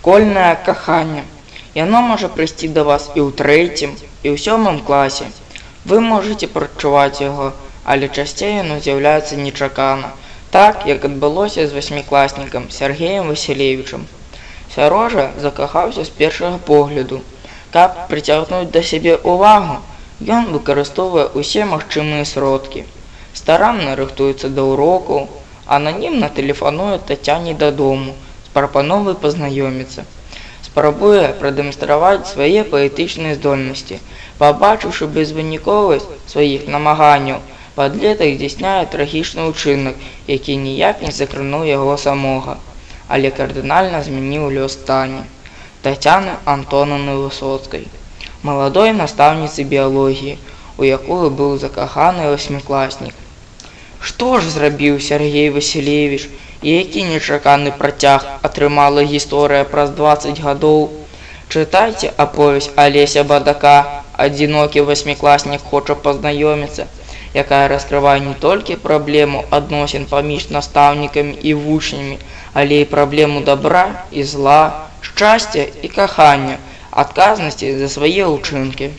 Школьнае каханне. Яно можа прыйсці да вас і ў 3-м, і ў 7-м класе. Вы можаце прачуваць яго, але часцей яно з'яўляецца нечакана, так, як адбылося з 8-класнікам Сергеем Васілевічам. Сярожа закахаўся з першага погляду. Каб прыцягнуць да сябе ўвагу, ён выкарыстоўвае ўсе магчымыя сродкі. Старанна рыхтуецца да урокаў, ананімна тэлефануе Тацяне дадому з прапановай пазнаёміцца. Спрабуе прадэманстраваць свае паэтычныя здольнасці. Пабачыўшы безвыніковасць сваіх намаганняў, падлетак здзяйсняе трагічны ўчынак, які ніяк не закрануў яго самога, але кардынальна змяніў лёс Тані, Тацяны Антонаўны Высоцкай, маладой настаўніцы біялогіі, у якую быў закаханы 8-класнік. Што ж зрабіў Сергей Васілевіч і які нечаканы працяг атрымала гісторыя праз 20 гадоў? Чытайце аповесць Алеся Бадака «Адзінокі 8-класнік хоча пазнаёміцца», якая раскрывае не толькі праблему адносін паміж настаўнікамі і вучнямі, але і праблему дабра і зла, шчасця і кахання, адказнасці за свае ўчынкі.